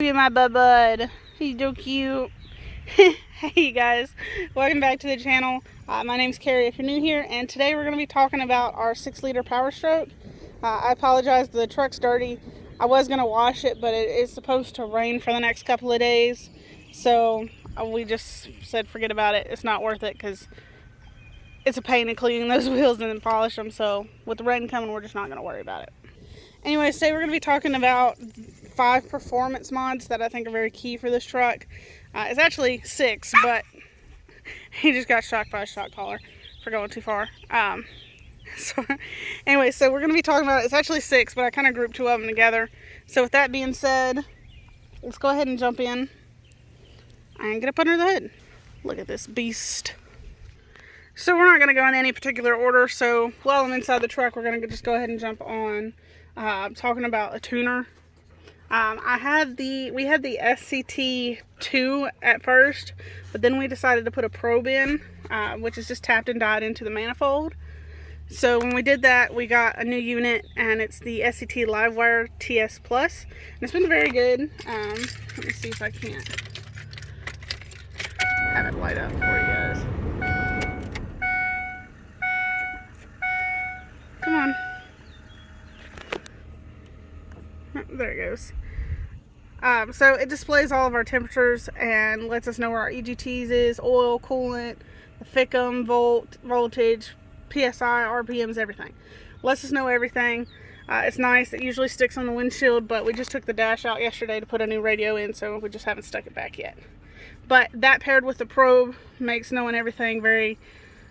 Look at my bud. He's so cute. Hey guys, welcome back to the channel. My name's Carrie if you're new here, and today we're going to be talking about our 6-liter Powerstroke. I apologize, the truck's dirty. I was going to wash it, but it is supposed to rain for the next couple of days, so we just said forget about it. It's not worth it because it's a pain in cleaning those wheels and then polish them, so with the rain coming, we're just not going to worry about it. Anyway, today we're going to be talking about 5 performance mods that I think are very key for this truck. It's actually 6, but he just got shocked by a shock collar for going too far. So we're going to be talking about, it's actually 6, but I kind of grouped 2 of them together. So with that being said, let's go ahead and jump in and get up under the hood. Look at this beast. So we're not going to go in any particular order. So while I'm inside the truck, we're going to just go ahead and jump on talking about a tuner. We had the SCT 2 at first, but then we decided to put a probe in, which is just tapped and died into the manifold. So when we did that, we got a new unit, and it's the SCT Livewire TS Plus, and it's been very good. Let me see if I can't have it light up for you guys. Come on. There it goes. So it displays all of our temperatures and lets us know where our EGTs is, oil, coolant, the FICM, voltage, PSI, RPMs, everything. Lets us know everything. It's nice. It usually sticks on the windshield, but we just took the dash out yesterday to put a new radio in, so we just haven't stuck it back yet. But that paired with the probe makes knowing everything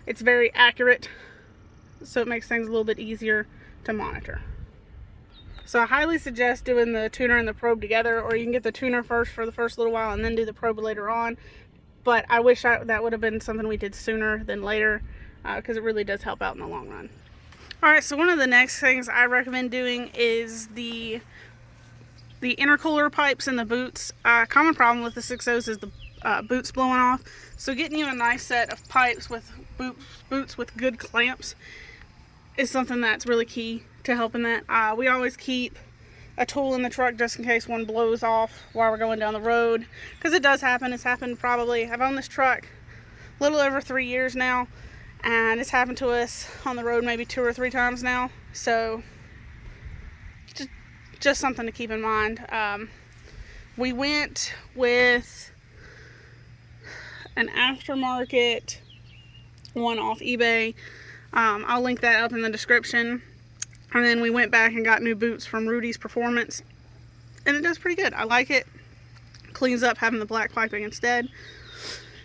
it's very accurate, so it makes things a little bit easier to monitor. So I highly suggest doing the tuner and the probe together, or you can get the tuner first for the first little while and then do the probe later on. But I wish that would have been something we did sooner than later, because it really does help out in the long run. Alright, so one of the next things I recommend doing is the intercooler pipes in the boots. Common problem with the 6.0s is the boots blowing off. So getting you a nice set of pipes with boots with good clamps is something that's really key to helping that. We always keep a tool in the truck just in case one blows off while we're going down the road, because it does happen. It's happened probably, I've owned this truck a little over 3 years now, and it's happened to us on the road maybe 2 or 3 times now, so just something to keep in mind. We went with an aftermarket one off eBay. I'll link that up in the description. And then we went back and got new boots from Rudy's Performance, and it does pretty good. I like it. Cleans up having the black piping instead.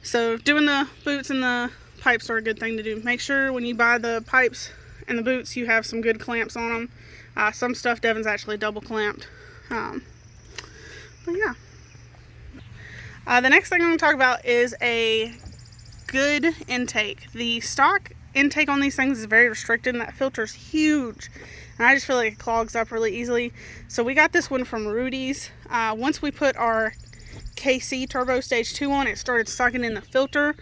So doing the boots and the pipes are a good thing to do. Make sure when you buy the pipes and the boots you have some good clamps on them. Some stuff Devin's actually double clamped. But yeah. The next thing I'm going to talk about is a good intake. The stock intake on these things is very restricted, and that filter is huge, and I just feel like it clogs up really easily. So we got this one from Rudy's. Once we put our KC Turbo Stage 2 on, it started sucking in the filter,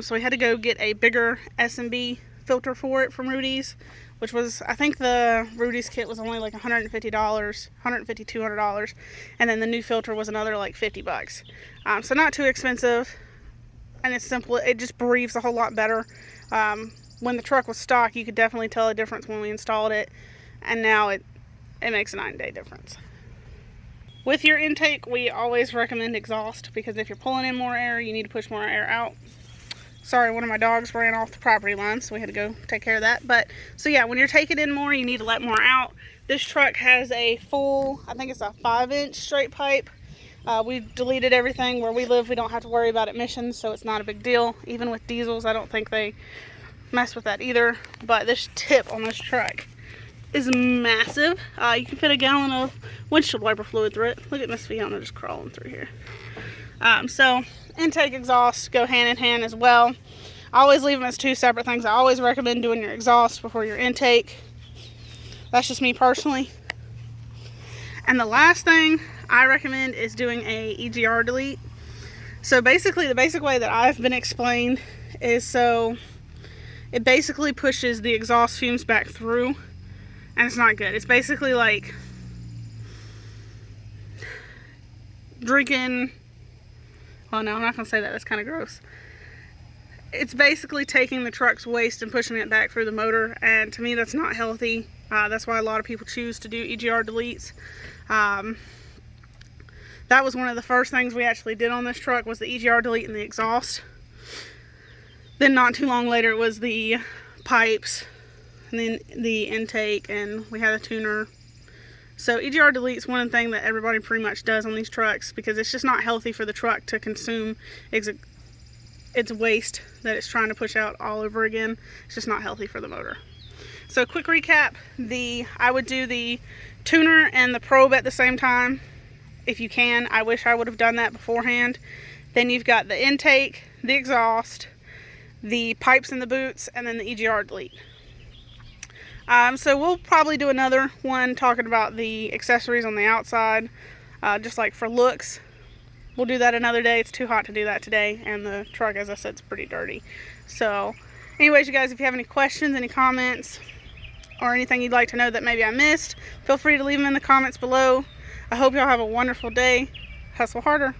so we had to go get a bigger S&B filter for it from Rudy's, which was, I think the Rudy's kit was only like $150, $200, and then the new filter was another like $50. So not too expensive, and it's simple. It just breathes a whole lot better. When the truck was stock, you could definitely tell a difference when we installed it, and now it makes a 9-day difference. With your intake, we always recommend exhaust, because if you're pulling in more air, you need to push more air out. Sorry, one of my dogs ran off the property line, so we had to go take care of that. But so yeah, when you're taking in more, you need to let more out. This truck has a full, I think it's a 5-inch straight pipe. We've deleted everything. Where we live, we don't have to worry about emissions, so it's not a big deal. Even with diesels, I don't think they mess with that either. But this tip on this truck is massive. You can fit a gallon of windshield wiper fluid through it. Look at Miss Fiona just crawling through here. So intake, exhaust go hand in hand as well. I always leave them as 2 separate things. I always recommend doing your exhaust before your intake. That's just me personally. And the last thing I recommend is doing a EGR delete. So basically, the basic way that I've been explained is, so it basically pushes the exhaust fumes back through, and it's not good. It's basically like drinking, well, no, I'm not going to say that. That's kind of gross. It's basically taking the truck's waste and pushing it back through the motor, and to me that's not healthy. That's why a lot of people choose to do EGR deletes. That was one of the first things we actually did on this truck, was the EGR delete and the exhaust. Then not too long later it was the pipes, and then the intake, and we had a tuner. So EGR delete's one thing that everybody pretty much does on these trucks, because it's just not healthy for the truck to consume its waste that it's trying to push out all over again. It's just not healthy for the motor. So quick recap, I would do the tuner and the probe at the same time if you can. I wish I would have done that beforehand. Then you've got the intake, the exhaust, the pipes and the boots, and then the EGR delete. So we'll probably do another one talking about the accessories on the outside, just like for looks. We'll do that another day. It's too hot to do that today, and the truck, as I said, is pretty dirty. So anyways, you guys, if you have any questions, any comments, or anything you'd like to know that maybe I missed, feel free to leave them in the comments below. I hope y'all have a wonderful day. Hustle harder.